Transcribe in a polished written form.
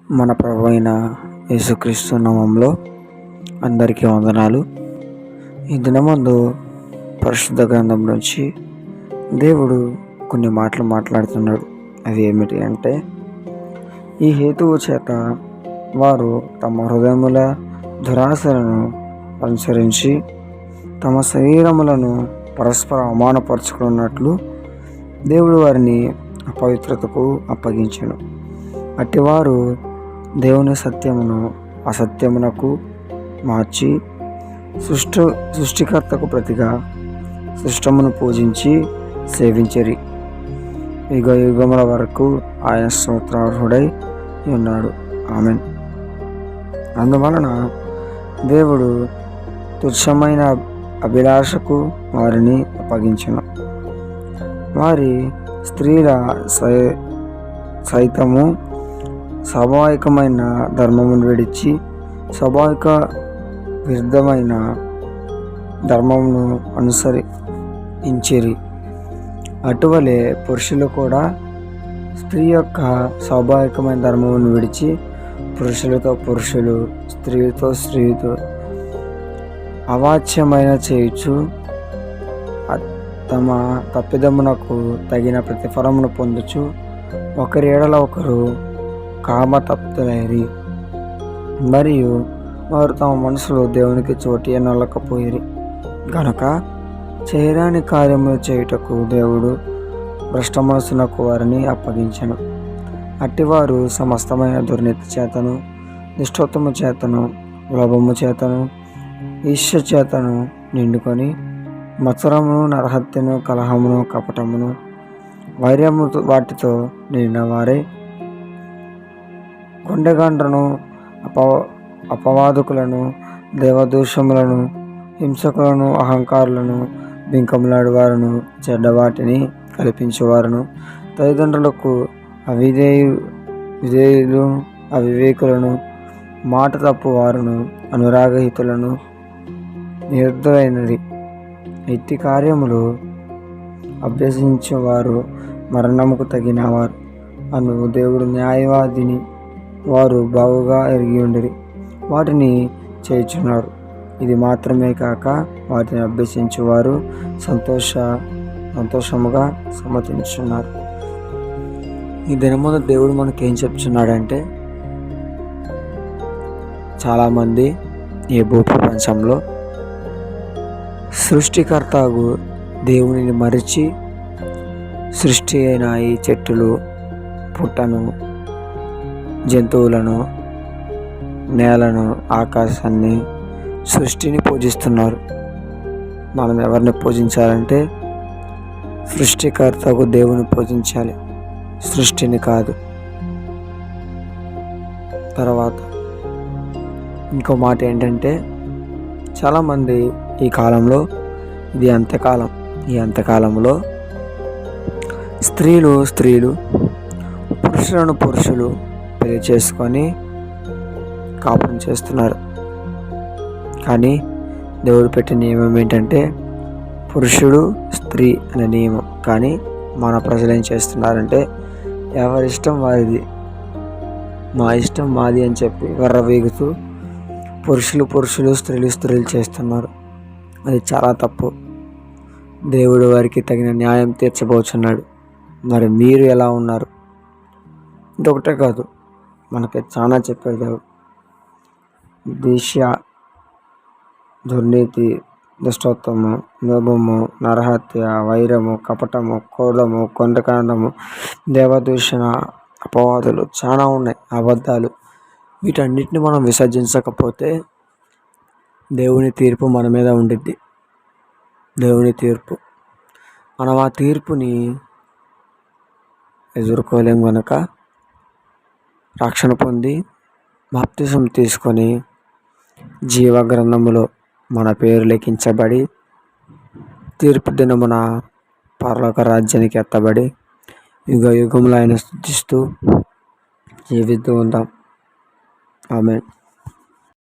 మన ప్రభు అయిన యేసుక్రీస్తు నామములో అందరికీ వందనాలు. ఈ దినమందు పరిశుద్ధ గ్రంథం నుంచి దేవుడు కొన్ని మాటలు మాట్లాడుతున్నాడు. అవి ఏమిటి అంటే, ఈ హేతువు చేత వారు తమ హృదయముల దురాశలను అనుసరించి తమ శరీరములను పరస్పర అవమానపరుచుకున్నట్లు దేవుడు వారిని అపవిత్రతకు అప్పగించెను. అట్టివారు దేవుని సత్యమును అసత్యమునకు మార్చి సృష్టికర్తకు ప్రతిగా సృష్టమును పూజించి సేవించిరి. యుగ యుగముల వరకు ఆయన స్తోత్రార్హుడై ఉన్నాడు. ఆమెన్. అందువలన దేవుడు తుచ్చమైన అభిలాషకు వారిని అప్పగించెను. వారి స్త్రీల సైతము స్వాభావికమైన ధర్మమును విడిచి స్వాభావిక విరుద్ధమైన ధర్మమును అనుసరించిరి. అటువలే పురుషులు కూడా స్త్రీ యొక్క స్వాభావికమైన ధర్మమును విడిచి పురుషులతో పురుషులు, స్త్రీలతో స్త్రీలతో అవాచ్యమైన చేయుచు తమ తప్పిదమునకు తగిన ప్రతిఫలమును పొందుచు ఒకరి ఎడల ఒకరు కామతప్తులైరి. మరియు వారు తమ మనసులో దేవునికి చోటు ఎన్నొల్లకపోయిరి గనుక చేయరాని కార్యములు చేయుటకు దేవుడు భ్రష్ట మనసునకు వారిని అప్పగించెను. అట్టివారు సమస్తమైన దుర్నీతి చేతను, దుష్టత్వము చేతను, లోభము చేతను, ఈర్ష్య చేతను నిండుకొని మత్సరమును, నరహత్యను, కలహమును, కపటమును, వైర్యము వాటితో నిండిన వారే కొండెగండ్రను, అపవాదకులను, దేవదూషములను, హింసకులను, అహంకారులను, బింకములాడువారును, చెడ్డవాటిని కల్పించేవారును, తల్లిదండ్రులకు విధేయులు, అవివేకులను, మాట తప్పు వారును, అనురాగహితులను, నిర్దులైనది. ఇట్టి కార్యములు అభ్యసించేవారు మరణముకు తగినవారు అను దేవుడు న్యాయవాదిని వారు బాగుగా ఎరిగి ఉండిరి. వాటిని చేయుచున్నారు. ఇది మాత్రమే కాక వాటిని అభ్యసించేవారు సంతోషముగా సమ్మతించున్నారు. ఈ దినమున దేవుడు మనకేం చెప్తున్నాడంటే, చాలామంది ఈ భూప్రపంచంలో సృష్టికర్తకు దేవునిని మరిచి సృష్టి అయిన ఈ చెట్టులు, పుట్టను, జంతువులను, నేలను, ఆకాశాన్ని, సృష్టిని పూజిస్తున్నారు. మనం ఎవరిని పూజించాలంటే సృష్టికర్తకు దేవుని పూజించాలి, సృష్టిని కాదు. తర్వాత ఇంకో మాట ఏంటంటే, చాలామంది ఈ కాలంలో, ఇది అంత్యకాలం, ఈ అంత్యకాలంలో స్త్రీలు పురుషులు పెళ్లి చేసుకొని కాపురం చేస్తున్నారు. కానీ దేవుడు పెట్టిన నియమం ఏంటంటే పురుషుడు స్త్రీ అనే నియమం. కానీ మన ప్రజలు ఏం చేస్తున్నారంటే, ఎవరి ఇష్టం వారిది, మా ఇష్టం మాది అని చెప్పి వెర్రవీగుతూ పురుషులు, స్త్రీలు చేస్తున్నారు. అది చాలా తప్పు. దేవుడు వారికి తగిన న్యాయం తీర్చబోచున్నాడు. మరి మీరు ఎలా ఉన్నారు? ఇంకొకటే కాదు, మనకి చాలా చెప్పాడు దేవుడు. ఈర్ష్య, దుర్నీతి, దుష్టత్వము, లోభము, నరహత్య, వైరము, కపటము, క్రోధము, కొండకాండము, దేవదూషణ, అపవాదులు చాలా ఉన్నాయి, అబద్ధాలు. వీటన్నిటిని మనం విసర్జించకపోతే దేవుని తీర్పు మన మీద ఉండిద్ది. దేవుని తీర్పు, మనం ఆ తీర్పుని ఎదుర్కోలేం కనుక రక్షణ పొంది బాప్తిసం తీసుకొని జీవ గ్రంథములో మన పేరు లిఖించబడి తీర్పు దినమున పరలోక రాజ్యానికి ఎత్తబడి యుగ యుగములు ఆయన స్తుతిస్తూ జీవిస్తూ ఉందాం. ఆమేన్.